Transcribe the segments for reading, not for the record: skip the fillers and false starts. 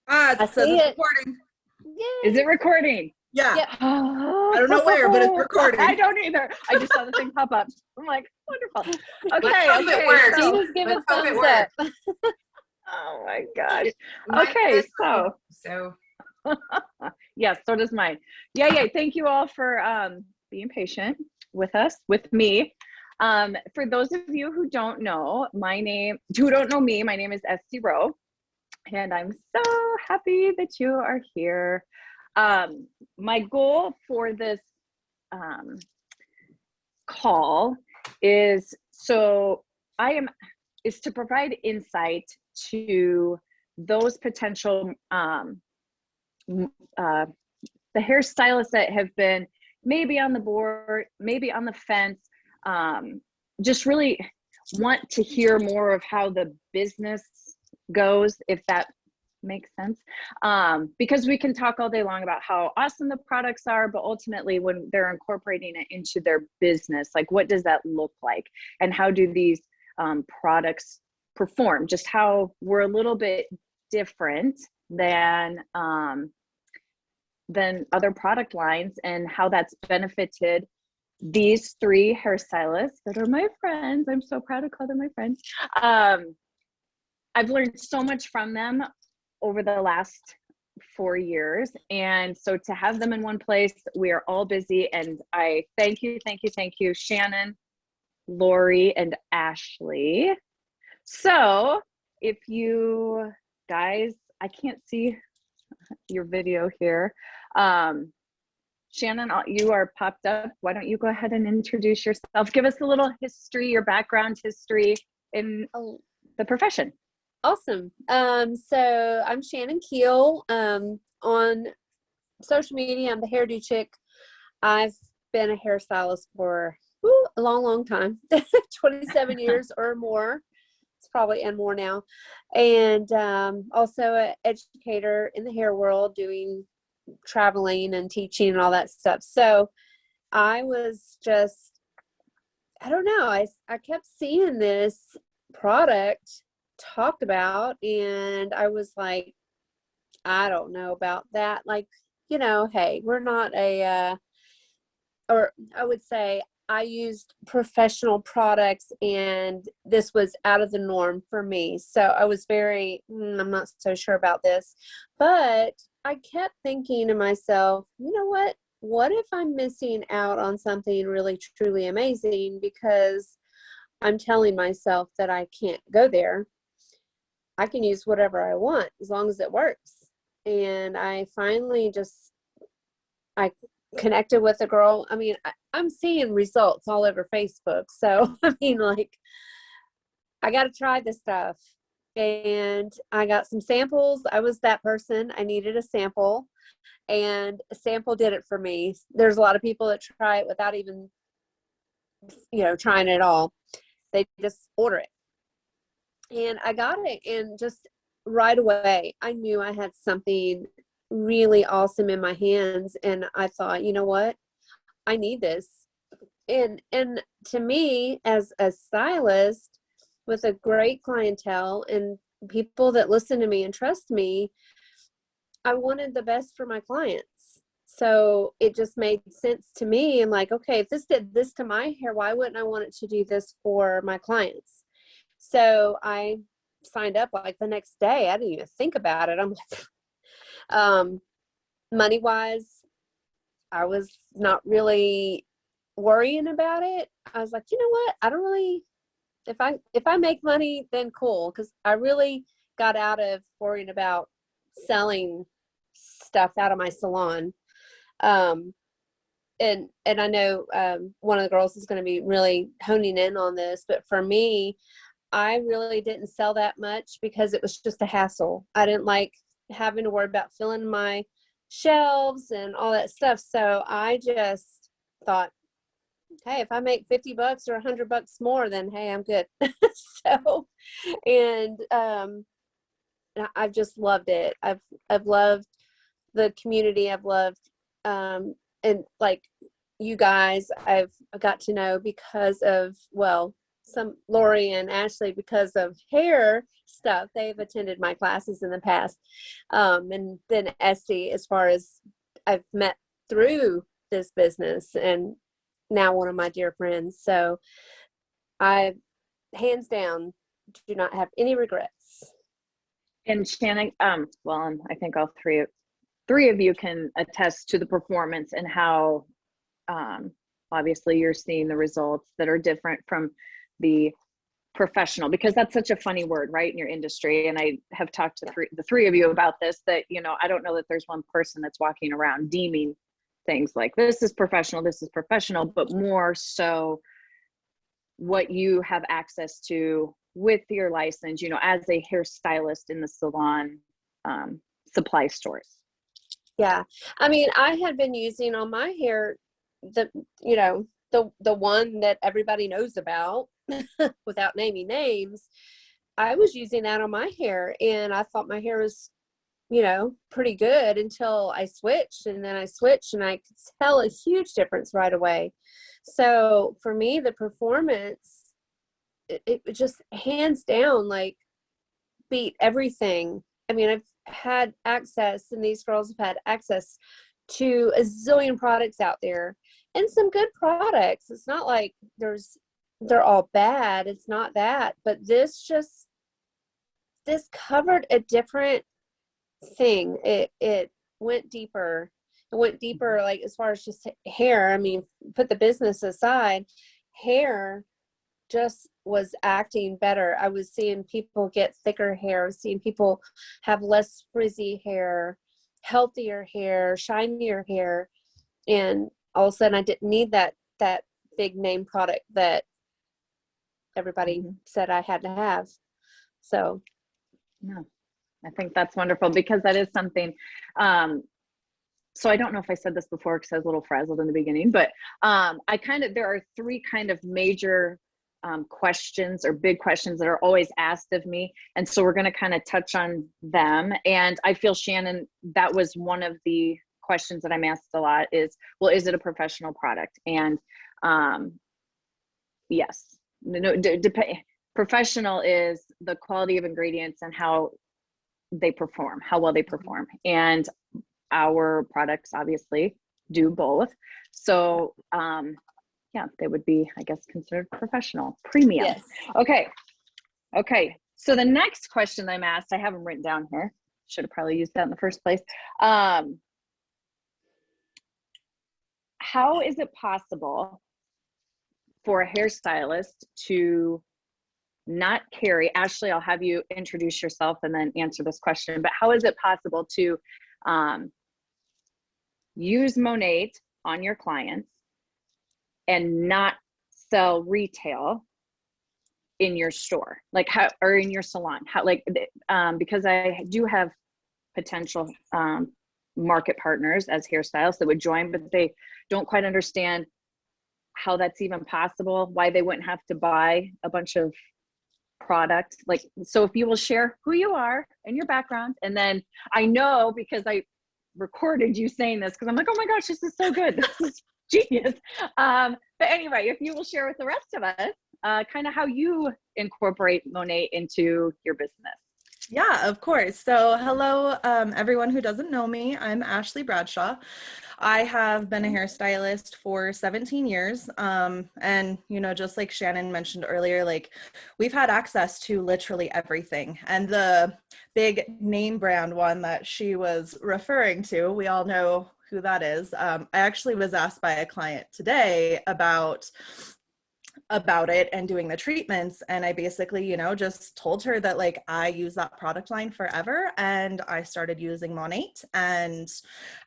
It I says see it's it. recording. Yay. Is it recording? Yeah. Yep. I don't know where, but it's recording. I don't either. I just saw the thing pop up. I'm like, wonderful. Let's Okay, hope it works. She so, was giving Let's hope it thumbs up. oh my gosh. Mine Okay, says so yes, so does mine. Yay. Thank you all for being patient with us, with me. For those of you who don't know me, my name is Estee Roe, and I'm so happy that you are here. My goal for this call is to provide insight to those potential the hairstylists that have been maybe on the board, maybe on the fence, just really want to hear more of how the business goes, if that makes sense. Because we can talk all day long about how awesome the products are, but ultimately when they're incorporating it into their business, like what does that look like? And how do these products perform? Just how we're a little bit different than other product lines, and how that's benefited these three hairstylists that are my friends. I'm so proud to call them my friends. I've learned so much from them over the last 4 years. And so to have them in one place, we are all busy. And I thank you, Shannon, Lori, and Ashley. So if you guys, I can't see your video here. Shannon, you are popped up. Why don't you go ahead and introduce yourself? Give us a little history, your background history in the profession. Awesome. So I'm Shannon Keel. On social media, I'm the Hairdo Chick. I've been a hairstylist for a long time, 27 years or more. It's probably and more now. And also an educator in the hair world, doing traveling and teaching and all that stuff. So I was just, I don't know, I kept seeing this product talked about, and I was like, I don't know about that. Like, you know, hey, we're not or I would say I used professional products, and this was out of the norm for me. So I was very, I'm not so sure about this, but I kept thinking to myself, you know what if I'm missing out on something really, truly amazing because I'm telling myself that I can't go there. I can use whatever I want as long as it works. And I finally I connected with a girl. I mean, I'm seeing results all over Facebook. So, I mean, like, I got to try this stuff. And I got some samples. I was that person. I needed a sample, and a sample did it for me. There's a lot of people that try it without even, trying it at all. They just order it. And I got it, and just right away, I knew I had something really awesome in my hands. And I thought, you know what? I need this. And to me, as a stylist with a great clientele and people that listen to me and trust me, I wanted the best for my clients. So it just made sense to me. I'm like, okay, if this did this to my hair, why wouldn't I want it to do this for my clients? So I signed up like the next day. I didn't even think about it. I'm like, money wise, I was not really worrying about it. I was like, you know what? I don't really, if I make money, then cool. Cause I really got out of worrying about selling stuff out of my salon. And I know, one of the girls is going to be really honing in on this, but for me, I really didn't sell that much because it was just a hassle. I didn't like having to worry about filling my shelves and all that stuff. So I just thought, hey, if I make $50 or $100 more, then hey, I'm good. So, and I've just loved it. I've loved the community. I've loved, and like you guys, I've got to know because of, well, Lori and Ashley, because of hair stuff. They've attended my classes in the past. And then Estee, as far as I've met through this business, and now one of my dear friends. So I, hands down, do not have any regrets. And Shannon, well, and I think all three of you can attest to the performance and how obviously you're seeing the results that are different from the professional, because that's such a funny word, right, in your industry. And I have talked to the three of you about this, that, you know, I don't know that there's one person that's walking around deeming things like this is professional, but more so what you have access to with your license, you know, as a hairstylist in the salon supply stores. Yeah. I mean, I had been using on my hair the one that everybody knows about without naming names. I was using that on my hair, and I thought my hair was, you know, pretty good until I switched, and then I switched and I could tell a huge difference right away. So for me, the performance, it just hands down, like, beat everything. I mean, I've had access, and these girls have had access to a zillion products out there, and some good products. It's not like they're all bad. It's not that, but this covered a different thing. It went deeper. It went deeper, like, as far as just hair. I mean, put the business aside, hair just was acting better. I was seeing people get thicker hair. I was seeing people have less frizzy hair, healthier hair, shinier hair. And all of a sudden I didn't need that big name product that everybody said I had to have. So no, I think that's wonderful, because that is something, so I don't know if I said this before because I was a little frazzled in the beginning, but there are three kind of major questions or big questions that are always asked of me. And so we're going to kind of touch on them. And I feel, Shannon, that was one of the questions that I'm asked a lot is, well, is it a professional product? And yes, professional is the quality of ingredients and how they perform, how well they perform. And our products obviously do both. So yeah, they would be, I guess, considered professional, premium. yes. Okay. So the next question I'm asked, I have them written down here. Should have probably used that in the first place. How is it possible for a hairstylist to not carry, Ashley, I'll have you introduce yourself and then answer this question, but how is it possible to use Monat on your clients and not sell retail in your store, like how, or in your salon, how, like, because I do have potential market partners as hairstylists that would join, but they don't quite understand how that's even possible, why they wouldn't have to buy a bunch of product. Like, so if you will share who you are and your background, and then I know, because I recorded you saying this, because I'm like, oh my gosh, this is so good. This is genius. But anyway, if you will share with the rest of us, kind of how you incorporate Monat into your business. Yeah, of course. So hello, everyone who doesn't know me. I'm Ashley Bradshaw. I have been a hairstylist for 17 years. And, you know, just like Shannon mentioned earlier, like, we've had access to literally everything. And the big name brand one that she was referring to, we all know who that is. I actually was asked by a client today about it and doing the treatments, and I basically, you know, just told her that, like, I use that product line forever, and I started using Monat, and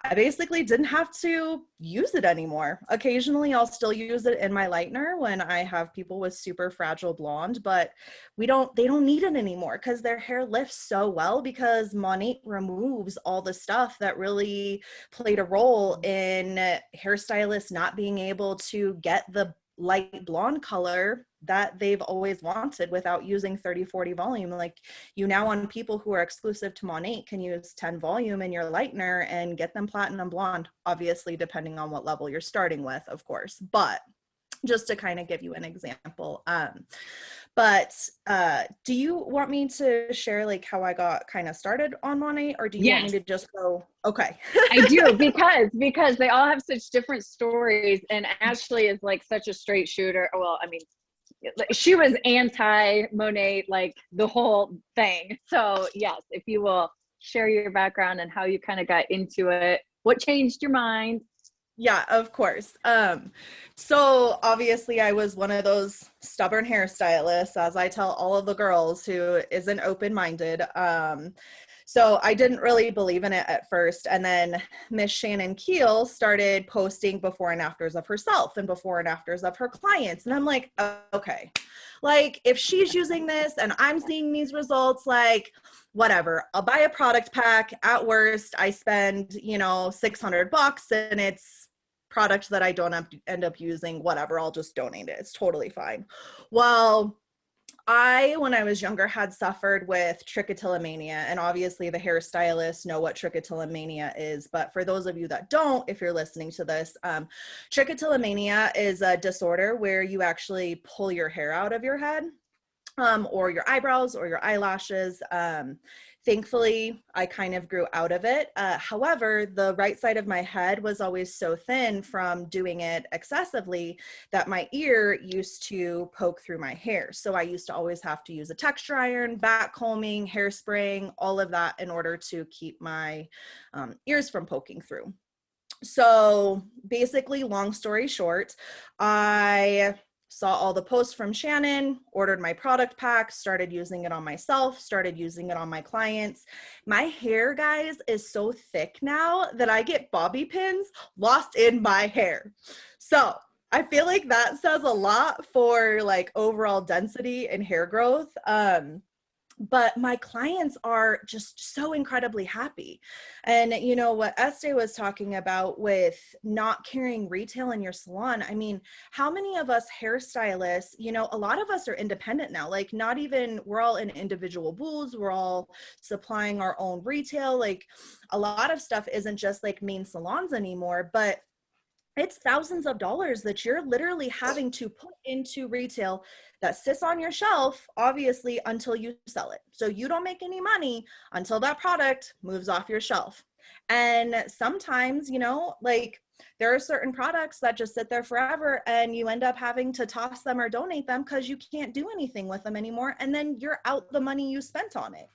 I basically didn't have to use it anymore. Occasionally I'll still use it in my lightener when I have people with super fragile blonde, but they don't need it anymore because their hair lifts so well, because Monat removes all the stuff that really played a role in hairstylists not being able to get the light blonde color that they've always wanted without using 30-40 volume. Like, you now, on people who are exclusive to Monat, can use 10 volume in your lightener and get them platinum blonde, obviously depending on what level you're starting with, of course. But just to kind of give you an example. But do you want me to share like how I got kind of started on Monat, or do you want me Yes, to just go? Okay. I do, because they all have such different stories, and Ashley is like such a straight shooter. Well, I mean, she was anti Monat, like the whole thing. So yes, if you will share your background and how you kind of got into it, what changed your mind? Yeah, of course. So obviously I was one of those stubborn hairstylists, as I tell all of the girls, who isn't open-minded. So I didn't really believe in it at first. And then Miss Shannon Keel started posting before and afters of herself and before and afters of her clients. And I'm like, okay, like if she's using this and I'm seeing these results, like whatever, I'll buy a product pack. At worst, I spend, $600 and it's product that I don't end up using, whatever, I'll just donate it. It's totally fine. Well, when I was younger, had suffered with trichotillomania, and obviously the hairstylists know what trichotillomania is. But for those of you that don't, if you're listening to this, trichotillomania is a disorder where you actually pull your hair out of your head, or your eyebrows or your eyelashes. Thankfully, I kind of grew out of it. However, the right side of my head was always so thin from doing it excessively that my ear used to poke through my hair. So I used to always have to use a texture iron, back combing, hairspraying, all of that in order to keep my ears from poking through. So basically, long story short, I saw all the posts from Shannon, ordered my product pack, started using it on myself, started using it on my clients. My hair, guys, is so thick now that I get bobby pins lost in my hair. So I feel like that says a lot for like overall density and hair growth. But my clients are just so incredibly happy. And what Estee was talking about with not carrying retail in your salon, I mean, how many of us hairstylists, a lot of us are independent now, like not even, we're all in individual booths, we're all supplying our own retail. Like a lot of stuff isn't just like main salons anymore, but it's thousands of dollars that you're literally having to put into retail that sits on your shelf, obviously, until you sell it. So you don't make any money until that product moves off your shelf. And sometimes, like there are certain products that just sit there forever and you end up having to toss them or donate them because you can't do anything with them anymore. And then you're out the money you spent on it.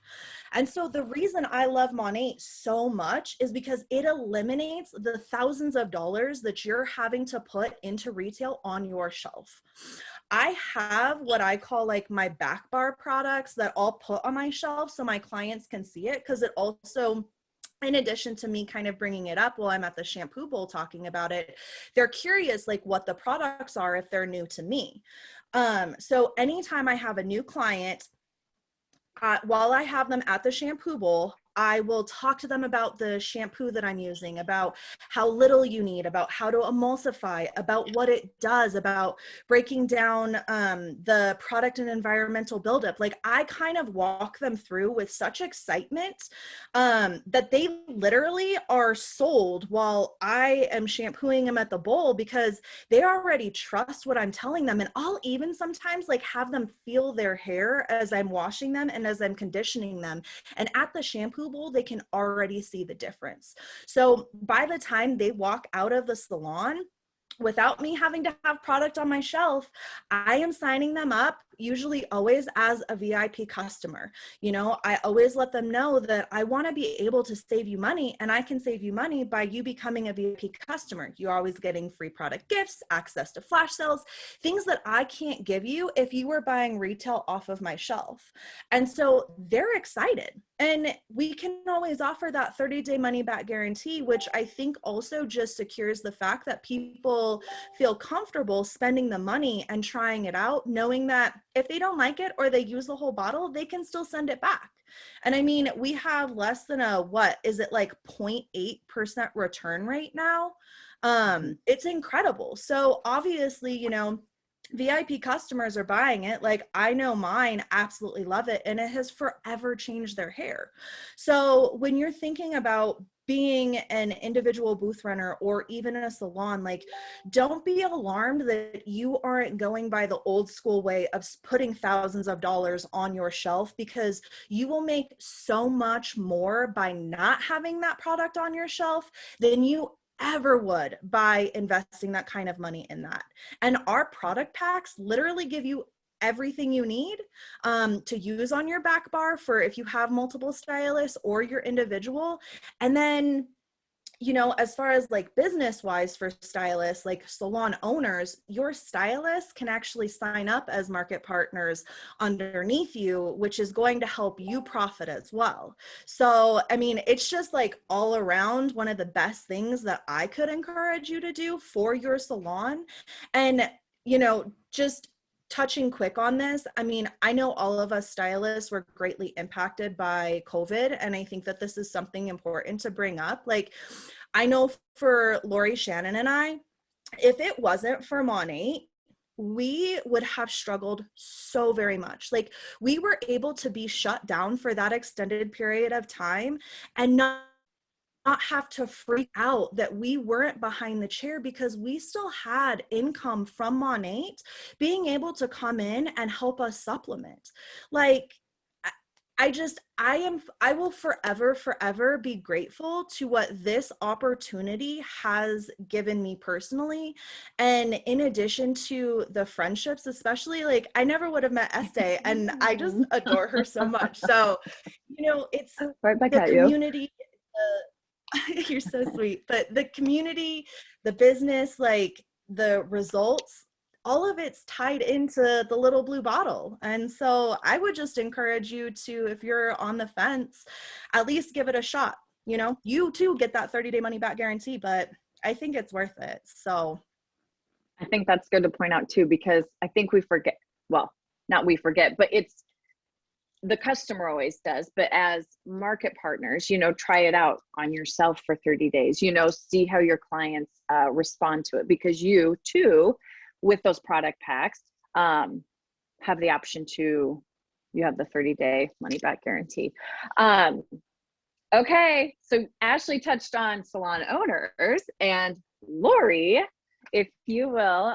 And so the reason I love Monat so much is because it eliminates the thousands of dollars that you're having to put into retail on your shelf. I have what I call like my back bar products that I'll put on my shelf so my clients can see it, because it also, in addition to me kind of bringing it up while I'm at the shampoo bowl talking about it, they're curious like what the products are if they're new to me. So anytime I have a new client, while I have them at the shampoo bowl, I will talk to them about the shampoo that I'm using, about how little you need, about how to emulsify, about what it does, about breaking down the product and environmental buildup. Like I kind of walk them through with such excitement that they literally are sold while I am shampooing them at the bowl, because they already trust what I'm telling them. And I'll even sometimes like have them feel their hair as I'm washing them and as I'm conditioning them. And at the shampoo bowl, they can already see the difference. So by the time they walk out of the salon, without me having to have product on my shelf, I am signing them up, usually always as a VIP customer. I always let them know that I want to be able to save you money, and I can save you money by you becoming a VIP customer. You're always getting free product gifts, access to flash sales, things that I can't give you if you were buying retail off of my shelf. And so they're excited. And we can always offer that 30-day money back guarantee, which I think also just secures the fact that people feel comfortable spending the money and trying it out, knowing that if they don't like it or they use the whole bottle, they can still send it back. And I mean, we have less than a, what is it, like 0.8% return rate now? It's incredible. So obviously, VIP customers are buying it. Like I know mine absolutely love it, and it has forever changed their hair. So when you're thinking about being an individual booth runner or even a salon, like, don't be alarmed that you aren't going by the old school way of putting thousands of dollars on your shelf, because you will make so much more by not having that product on your shelf than you ever would by investing that kind of money in that. And our product packs literally give you everything you need to use on your back bar for if you have multiple stylists or your individual. And then, you know, as far as like business wise for stylists, like salon owners, your stylists can actually sign up as market partners underneath you, which is going to help you profit as well. So, I mean, it's just like all around one of the best things that I could encourage you to do for your salon. And, you know, just touching quick on this, I mean, I know all of us stylists were greatly impacted by COVID, and I think that this is something important to bring up. Like, I know for Lori, Shannon, and I, if it wasn't for Monat, we would have struggled so very much. Like, we were able to be shut down for that extended period of time and not have to freak out that we weren't behind the chair, because we still had income from Monat being able to come in and help us supplement. Like, I will forever be grateful to what this opportunity has given me personally. And in addition to the friendships, especially, like, I never would have met Estee, and I just adore her so much. So, you know, it's Right back the at you. community, you're so sweet. But the community, the business, like the results, all of it's tied into the little blue bottle. And so I would just encourage you to, if you're on the fence, at least give it a shot. You know, you too get that 30-day money back guarantee, but I think it's worth it. So I think that's good to point out too, because I think we forget, well, not we forget, but it's the customer always does, but as market partners, you know, try it out on yourself for 30 days, you know, see how your clients respond to it, because you too, with those product packs, have the option to, you have the 30-day money back guarantee. Okay, so Ashley touched on salon owners, and Lori, if you will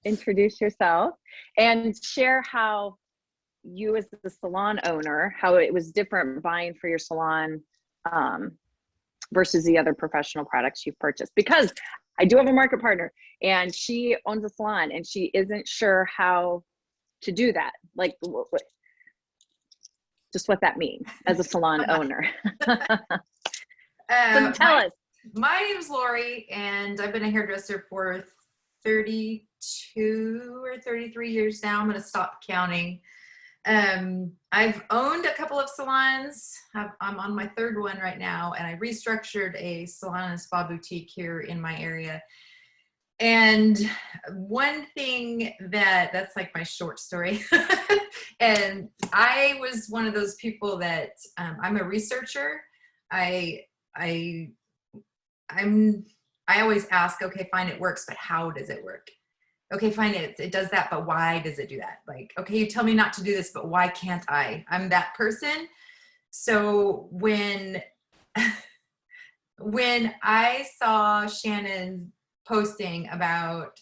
introduce yourself and share how you as the salon owner, how it was different buying for your salon versus the other professional products you've purchased. Because I do have a market partner and she owns a salon and she isn't sure how to do that. Like just what that means as a salon owner. So tell us. My name is Lori, and I've been a hairdresser for 32 or 33 years now. I'm going to stop counting. I've owned a couple of salons. I'm on my third one right now, and I restructured a salon and spa boutique here in my area. And one thing that's like my short story, and I was one of those people that I'm a researcher. I always ask, okay, fine, it works, but how does it work? Okay, fine, it does that, but why does it do that? Like, okay, you tell me not to do this, but why can't I? I'm that person. So when I saw Shannon posting about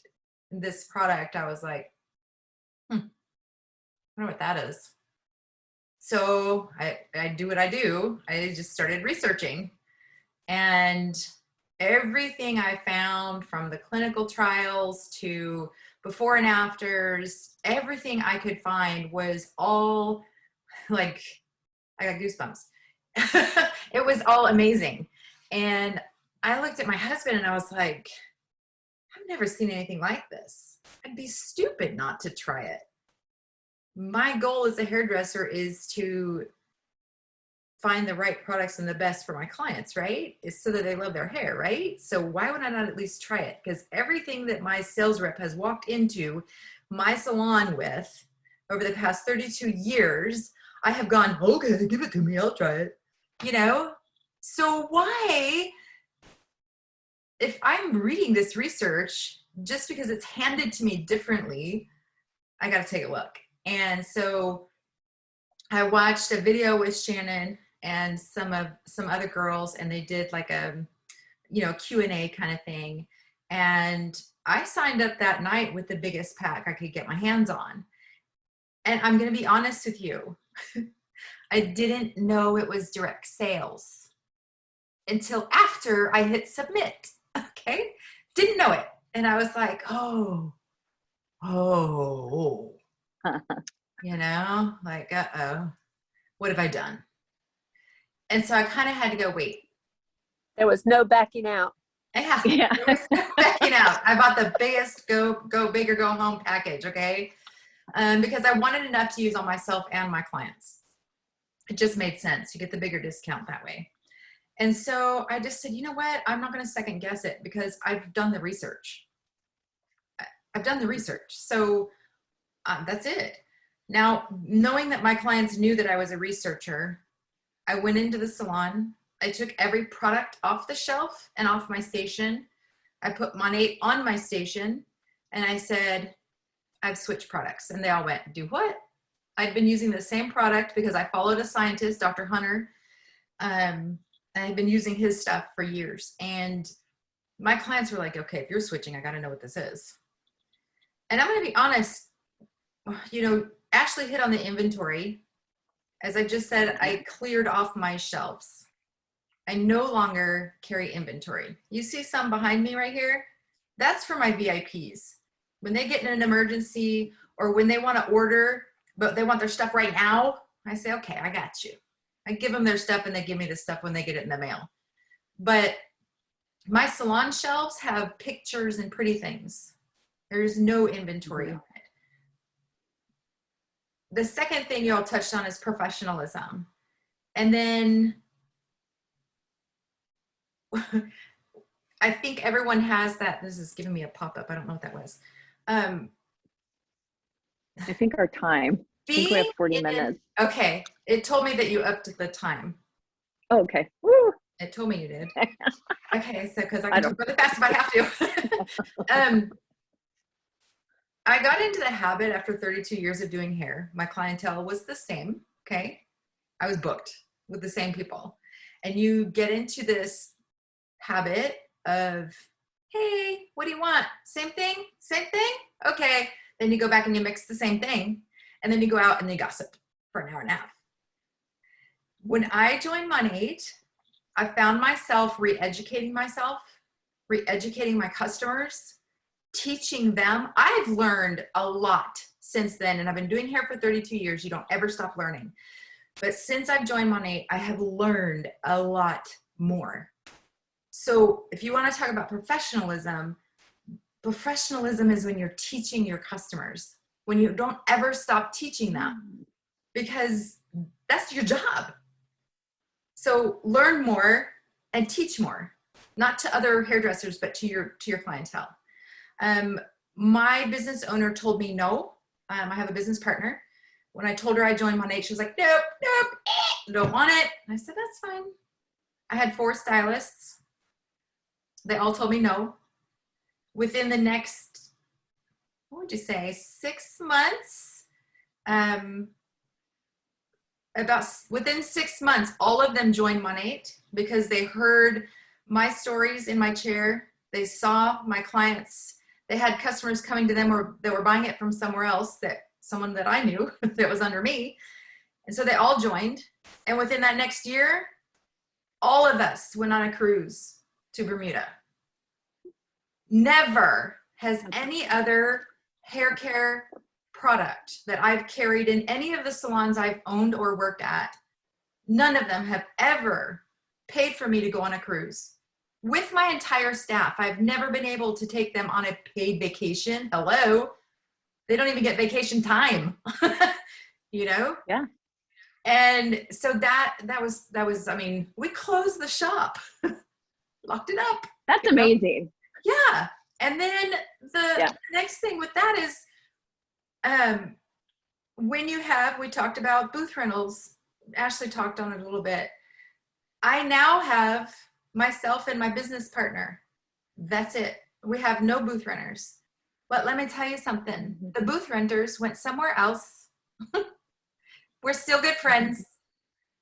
this product, I was like, I wonder what that is. So I do what I do. I just started researching, and everything I found, from the clinical trials to before and afters, everything I could find was all like, I got goosebumps. It was all amazing. And I looked at my husband and I was like, I've never seen anything like this. I'd be stupid not to try it. My goal as a hairdresser is to find the right products and the best for my clients, right? Is so that they love their hair, right? So why would I not at least try it? Because everything that my sales rep has walked into my salon with over the past 32 years, I have gone, okay, give it to me, I'll try it. You know? So why, if I'm reading this research, just because it's handed to me differently, I got to take a look. And so I watched a video with Shannon, and some other girls, and they did like a, Q&A kind of thing. And I signed up that night with the biggest pack I could get my hands on. And I'm going to be honest with you. I didn't know it was direct sales until after I hit submit. Okay. Didn't know it. And I was like, oh, like, uh-oh, what have I done? And so I kind of had to go, wait. There was no backing out. Yeah. There was no backing out. I bought the biggest go big or go home package. Okay. Because I wanted enough to use on myself and my clients. It just made sense. You get the bigger discount that way. And so I just said, you know what? I'm not going to second guess it because I've done the research. So that's it. Now, knowing that my clients knew that I was a researcher, I went into the salon. I took every product off the shelf and off my station. I put Monat on my station and I said, I've switched products. And they all went, do what? I'd been using the same product because I followed a scientist, Dr. Hunter. And I've been using his stuff for years. And my clients were like, okay, if you're switching, I got to know what this is. And I'm going to be honest, Ashley hit on the inventory. As I just said, I cleared off my shelves. I no longer carry inventory. You see some behind me right here? That's for my VIPs. When they get in an emergency or when they want to order, but they want their stuff right now, I say, okay, I got you. I give them their stuff and they give me the stuff when they get it in the mail. But my salon shelves have pictures and pretty things. There's no inventory on it. The second thing you all touched on is professionalism. And then I think everyone has that. This is giving me a pop-up. I don't know what that was. I think our time. I think we have 40 minutes. Okay. It told me that you upped the time. Oh, okay. Woo. It told me you did. Okay. So, because I can talk really fast if I have to. I got into the habit after 32 years of doing hair. My clientele was the same. Okay. I was booked with the same people. And you get into this habit of, hey, what do you want? Same thing? Same thing? Okay. Then you go back and you mix the same thing. And then you go out and you gossip for an hour and a half. When I joined Monat, I found myself re-educating myself, re-educating my customers, teaching them. I've learned a lot since then. And I've been doing hair for 32 years. You don't ever stop learning. But since I've joined Monat, I have learned a lot more. So if you want to talk about professionalism is when you're teaching your customers, when you don't ever stop teaching them, because that's your job. So learn more and teach more, not to other hairdressers, but to your clientele. My business owner told me no. I have a business partner. When I told her I joined Monat, she was like, nope, don't want it. And I said, that's fine. I had 4 stylists. They all told me no. Within the next, what would you say, 6 months, within 6 months, all of them joined Monat because they heard my stories in my chair. They saw my clients. They had customers coming to them or they were buying it from somewhere else, someone that I knew that was under me. And so they all joined. And within that next year, all of us went on a cruise to Bermuda. Never has any other hair care product that I've carried in any of the salons I've owned or worked at, none of them have ever paid for me to go on a cruise. With my entire staff, I've never been able to take them on a paid vacation. Hello. They don't even get vacation time, Yeah. And so that was, I mean, we closed the shop, locked it up. That's amazing. Yeah. And then the next thing with that is, we talked about booth rentals. Ashley talked on it a little bit. I now have myself and my business partner. That's it. We have no booth renters. But let me tell you something. The booth renters went somewhere else. We're still good friends.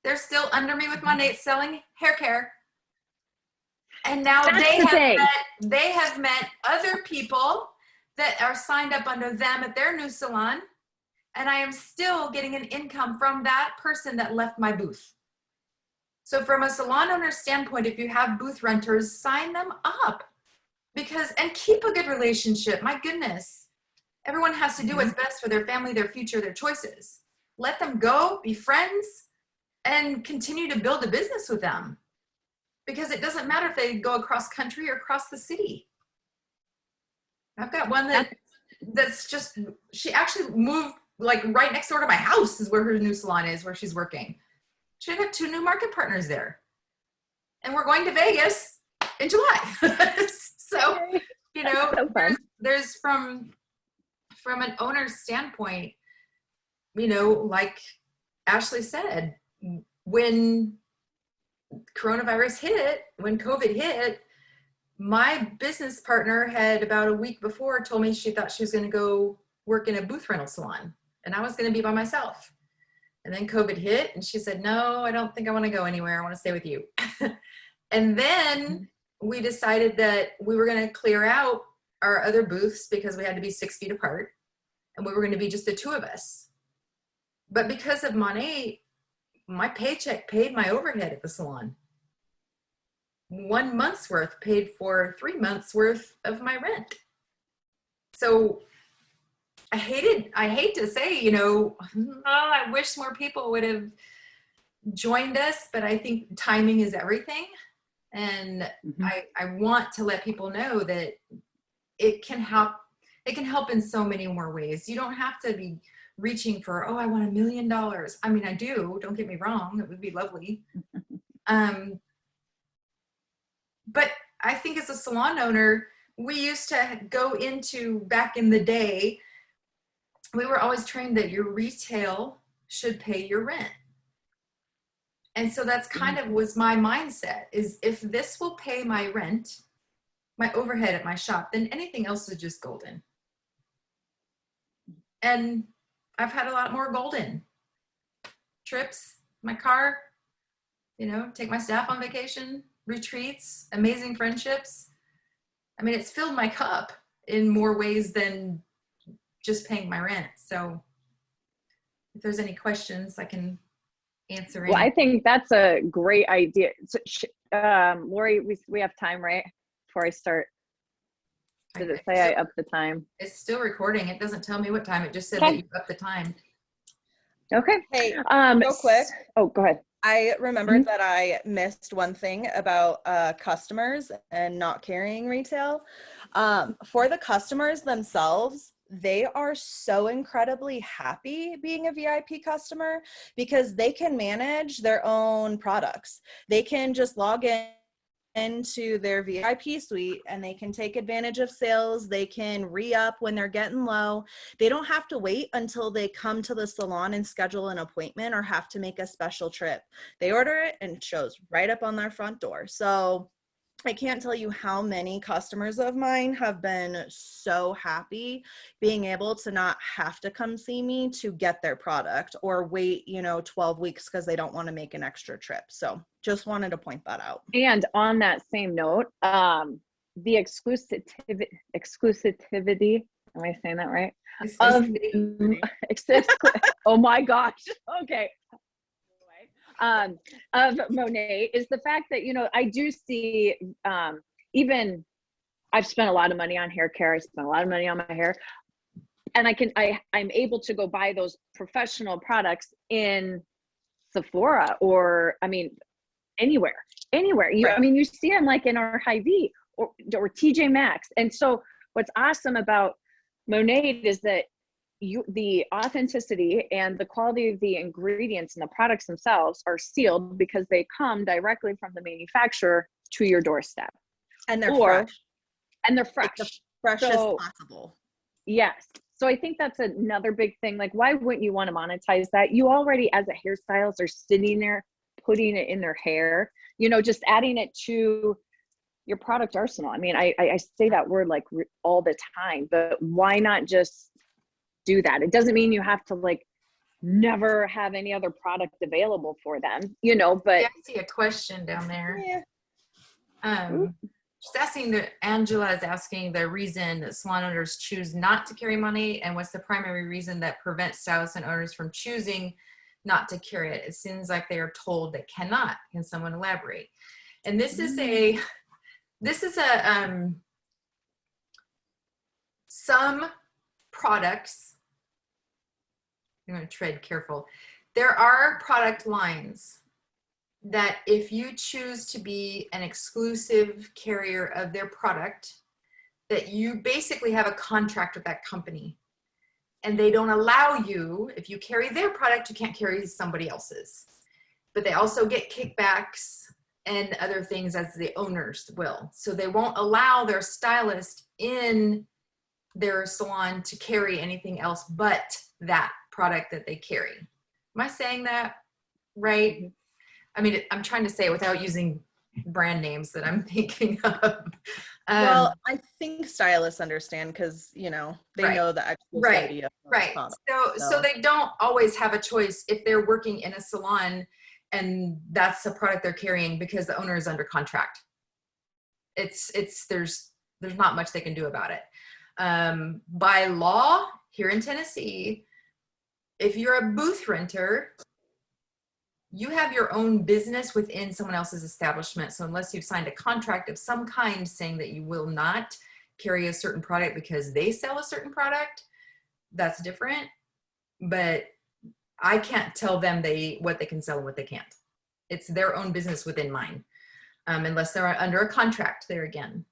They're still under me with Monat selling hair care. And now That's they the have thing. they have met other people that are signed up under them at their new salon. And I am still getting an income from that person that left my booth. So from a salon owner standpoint, if you have booth renters, sign them up and keep a good relationship. My goodness, everyone has to do what's best for their family, their future, their choices. Let them go, be friends, and continue to build a business with them. Because it doesn't matter if they go across country or across the city. I've got one that's just, she actually moved like right next door to my house is where her new salon is, where she's working. She got 2 new market partners there. And we're going to Vegas in July. So, you know, So there's from an owner's standpoint, you know, like Ashley said, when coronavirus hit, when COVID hit, my business partner had about a week before told me she thought she was going to go work in a booth rental salon and I was going to be by myself. And then COVID hit and she said, no, I don't think I want to go anywhere. I want to stay with you. And then we decided that we were going to clear out our other booths because we had to be 6 feet apart and we were going to be just the 2 of us. But because of Monat, my paycheck paid my overhead at the salon. 1 month's worth paid for 3 months worth of my rent. So I hate to say, you know, oh, I wish more people would have joined us, but I think timing is everything. And I want to let people know that it can help in so many more ways. You don't have to be reaching for, oh, I want $1 million. I mean, I do, don't get me wrong. It would be lovely. But I think as a salon owner, we used to go into, back in the day, we were always trained that your retail should pay your rent. And so that's kind of was my mindset, is if this will pay my rent, my overhead at my shop, then anything else is just golden. And I've had a lot more golden trips, my car, you know, take my staff on vacation, retreats, amazing friendships. I mean, it's filled my cup in more ways than just paying my rent. So if there's any questions, I can answer. Well, I think that's a great idea. So, Lori, we have time, right? Before I start. Did it say I upped the time? It's still recording. It doesn't tell me what time. It just said that you upped the time. Okay. Hey, real quick. Oh, go ahead. I remembered that I missed one thing about customers and not carrying retail. For the customers themselves, they are so incredibly happy being a VIP customer because they can manage their own products. They can just log into their VIP suite and they can take advantage of sales. They can re-up when they're getting low. They don't have to wait until they come to the salon and schedule an appointment or have to make a special trip. They order it and it shows right up on their front door. So I can't tell you how many customers of mine have been so happy being able to not have to come see me to get their product or wait, 12 weeks because they don't want to make an extra trip. So just wanted to point that out. And on that same note, the exclusivity, am I saying that right? Oh my gosh. Okay. Of Monat is the fact that, I do see, even I've spent a lot of money on hair care. I spent a lot of money on my hair, and I'm able to go buy those professional products in Sephora or, anywhere. Right. You see them like in our Hy-Vee or TJ Maxx. And so what's awesome about Monat is that the authenticity and the quality of the ingredients and the products themselves are sealed because they come directly from the manufacturer to your doorstep. And they're fresh. And they're fresh. Like the freshest possible. Yes. So I think that's another big thing. Like, why wouldn't you want to monetize that? You already, as a hairstylist, are sitting there putting it in their hair, just adding it to your product arsenal. I say that word like all the time, but why not just do that? It doesn't mean you have to never have any other product available for them, you know, but Yeah, I see a question down there. Yeah. She's asking Angela is asking the reason that salon owners choose not to carry money, and what's the primary reason that prevents stylists and owners from choosing not to carry it? It seems like they are told they cannot. Can someone elaborate? And this is some products, I'm going to tread careful. There are product lines that if you choose to be an exclusive carrier of their product, that you basically have a contract with that company. And they don't allow you, if you carry their product, you can't carry somebody else's. But they also get kickbacks and other things as the owners will. So they won't allow their stylist in their salon to carry anything else but that product that they carry. Am I saying that right? I mean, I'm trying to say it without using brand names that I'm thinking of. Well, I think stylists understand because, you know, they Right. know the exclusivity of the Right. product. So they don't always have a choice if they're working in a salon and that's the product they're carrying because the owner is under contract. There's not much they can do about it. By law here in Tennessee, if you're a booth renter, you have your own business within someone else's establishment. So unless you've signed a contract of some kind saying that you will not carry a certain product because they sell a certain product, that's different. But I can't tell them what they can sell and what they can't. It's their own business within mine, unless they're under a contract there again.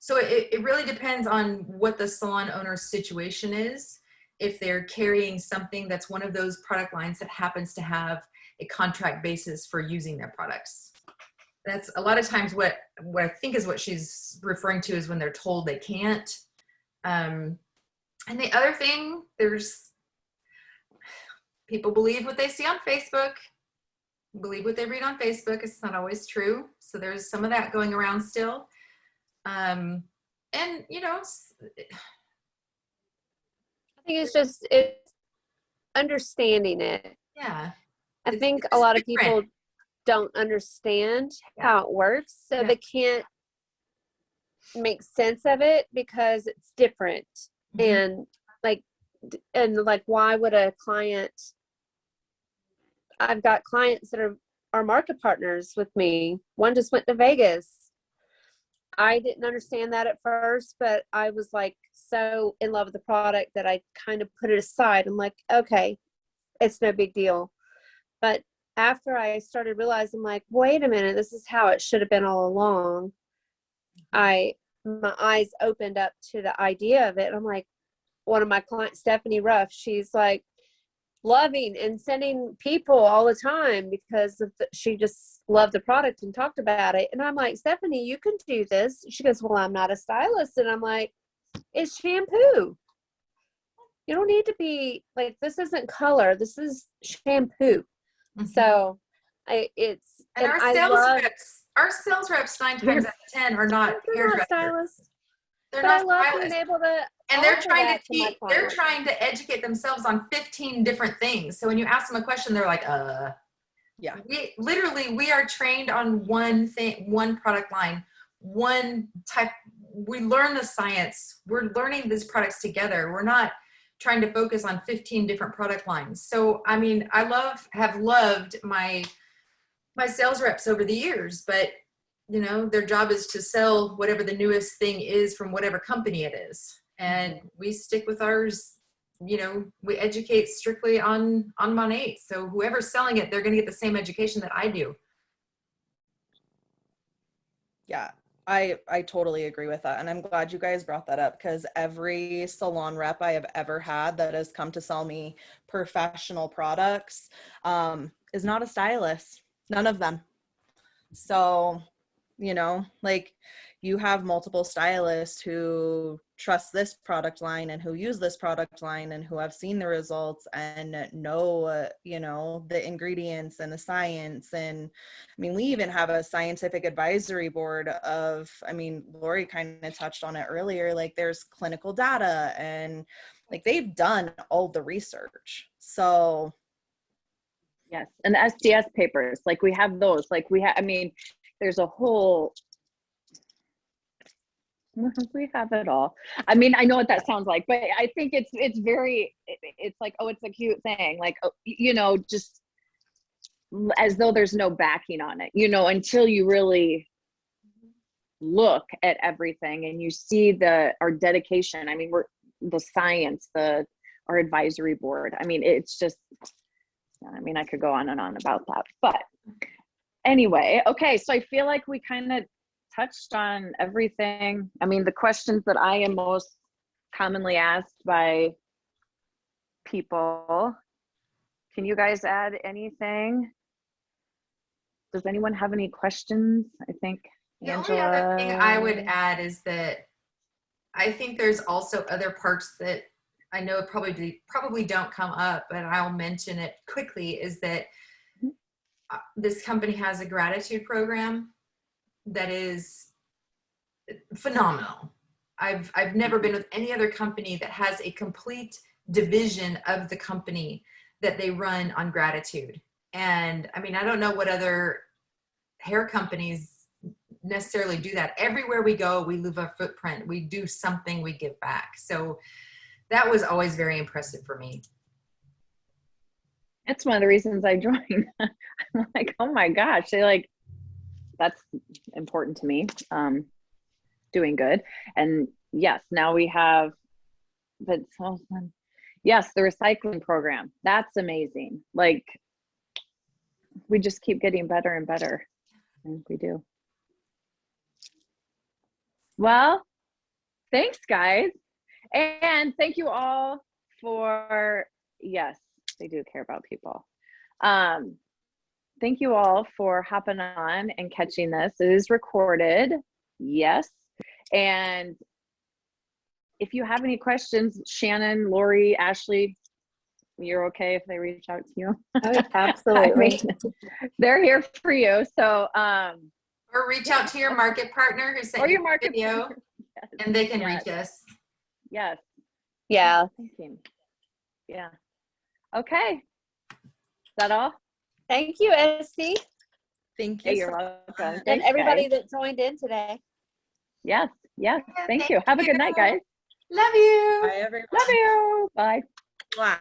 So it really depends on what the salon owner's situation is. If they're carrying something that's one of those product lines that happens to have a contract basis for using their products. That's a lot of times what I think is what she's referring to is when they're told they can't. And the other thing, there's people believe what they see on Facebook, believe what they read on Facebook. It's not always true. So there's some of that going around still. And, you know, I think it's understanding it. yeah. I think a lot of people don't understand how it works, so they can't make sense of it because it's different. And like why would a client, I've got clients that are market partners with me. One just went to Vegas. I didn't understand that at first, but I was like so in love with the product that I kind of put it aside. I'm like, okay, it's no big deal. But after I started realizing, like, wait a minute, this is how it should have been all along. My eyes opened up to the idea of it. I'm like, one of my clients, Stephanie Ruff, she's like loving and sending people all the time because she just loved the product and talked about it. And I'm like, Stephanie, you can do this. She goes, well, I'm not a stylist. And I'm like, it's shampoo. You don't need to be like, this isn't color. This is shampoo. So our sales reps 9 times out of 10 are not hairdressers. Stylists. They're but not I love stylists. being able to, and they're trying to educate themselves on 15 different things. So when you ask them a question, they're like, yeah. We are trained on one thing, one product line, one type. We learn the science. We're learning these products together. We're not trying to focus on 15 different product lines. So, I mean, have loved my sales reps over the years, but you know, their job is to sell whatever the newest thing is from whatever company it is. And we stick with ours, you know, we educate strictly on Monat. So whoever's selling it, they're going to get the same education that I do. Yeah, I totally agree with that. And I'm glad you guys brought that up because every salon rep I have ever had that has come to sell me professional products is not a stylist. None of them. So, you know, like you have multiple stylists who trust this product line and who use this product line and who have seen the results and know, you know, the ingredients and the science. And I mean, we even have a scientific advisory board of, I mean, Lori kind of touched on it earlier, like there's clinical data and like they've done all the research. So yes, and the SDS papers, like we have those, like we have, I mean, there's a whole, we have it all. I mean, I know what that sounds like, but I think it's very, it's like, oh, it's a cute thing. Like, oh, you know, just as though there's no backing on it, you know, until you really look at everything and you see our dedication. I mean, we're the science, our advisory board. I mean, it's just, I mean, I could go on and on about that, but anyway, okay. So I feel like we kind of touched on everything. I mean, the questions that I am most commonly asked by people. Can you guys add anything? Does anyone have any questions? I think The Angela. only other thing I would add is that I think there's also other parts that I know probably don't come up, but I'll mention it quickly, is that this company has a gratitude program that is phenomenal. I've never been with any other company that has a complete division of the company that they run on gratitude. And I mean, I don't know what other hair companies necessarily do that. Everywhere we go, we leave a footprint. We do something, we give back. So that was always very impressive for me. That's one of the reasons I joined. I'm like, oh my gosh, that's important to me. Doing good. And yes, now we have, yes, the recycling program. That's amazing. Like, we just keep getting better and better. I think we do. Well, thanks, guys. And thank you all for, yes, they do care about people. Thank you all for hopping on and catching this. It is recorded. Yes. And if you have any questions, Shannon, Lori, Ashley, you're okay if they reach out to you? Oh, absolutely. I mean, they're here for you. So, or reach out to your market partner who sent you the video, yes, and they can reach us. Yes. Yeah. Yeah. Okay. Is that all? Thank you, Estee. thank you. Hey, you're welcome. And everybody that joined in today. Yes. Yes. Yeah, Thank you. Have a good night, guys. Love you. Bye, everyone. Love you. Bye. Mwah.